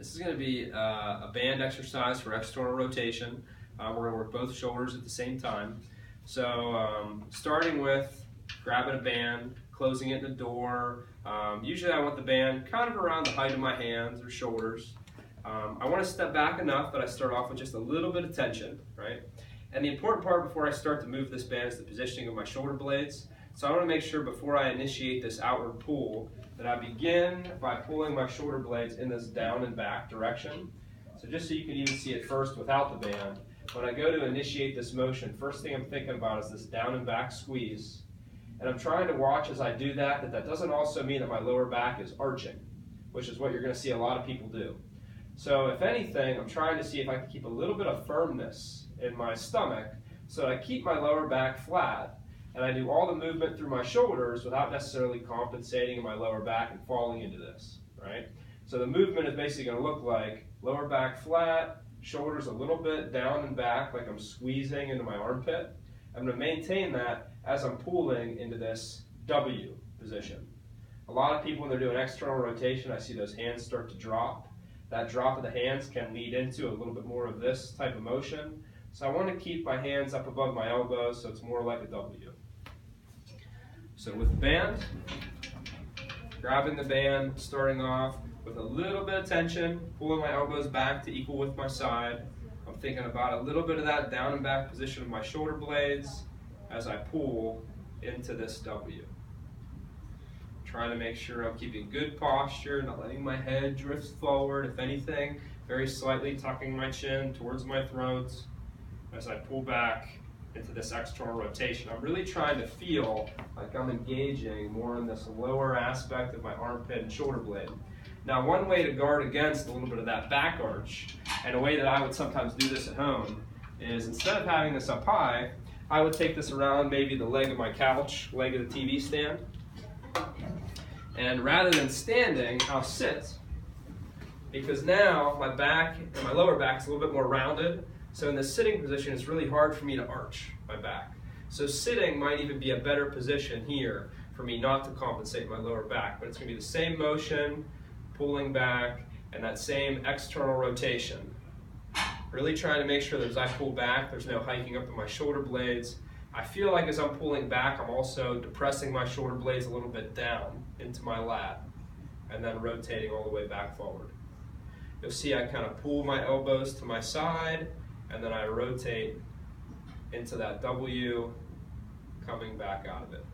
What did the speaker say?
This is going to be a band exercise for external rotation. We're going to work both shoulders at the same time. So starting with grabbing a band, closing it in the door. Usually I want the band kind of around the height of my hands or shoulders. I want to step back enough that I start off with just a little bit of tension, right? And the important part before I start to move this band is the positioning of my shoulder blades. So I want to make sure before I initiate this outward pull that I begin by pulling my shoulder blades in this down and back direction. So just so you can even see it first without the band, when I go to initiate this motion, first thing I'm thinking about is this down and back squeeze. And I'm trying to watch as I do that that doesn't also mean that my lower back is arching, which is what you're going to see a lot of people do. So if anything, I'm trying to see if I can keep a little bit of firmness in my stomach so that I keep my lower back flat and I do all the movement through my shoulders without necessarily compensating in my lower back and falling into this, right? So the movement is basically going to look like lower back flat, shoulders a little bit down and back like I'm squeezing into my armpit. I'm going to maintain that as I'm pulling into this W position. A lot of people when they're doing external rotation, I see those hands start to drop. That drop of the hands can lead into a little bit more of this type of motion. So I want to keep my hands up above my elbows so it's more like a W. So with the band, grabbing the band, starting off with a little bit of tension, pulling my elbows back to equal with my side. I'm thinking about a little bit of that down and back position of my shoulder blades as I pull into this W. Trying to make sure I'm keeping good posture, not letting my head drift forward. If anything, very slightly tucking my chin towards my throat as I pull back into this external rotation. I'm really trying to feel like I'm engaging more in this lower aspect of my armpit and shoulder blade. Now, one way to guard against a little bit of that back arch, and a way that I would sometimes do this at home, is instead of having this up high, I would take this around maybe the leg of my couch, leg of the TV stand, and rather than standing, I'll sit, because now my back and my lower back is a little bit more rounded. So in the sitting position, it's really hard for me to arch my back. So sitting might even be a better position here for me not to compensate my lower back, but it's going to be the same motion, pulling back, and that same external rotation. Really trying to make sure that as I pull back, there's no hiking up in my shoulder blades. I feel like as I'm pulling back, I'm also depressing my shoulder blades a little bit down into my lat, and then rotating all the way back forward. You'll see I kind of pull my elbows to my side, and then I rotate into that W, coming back out of it.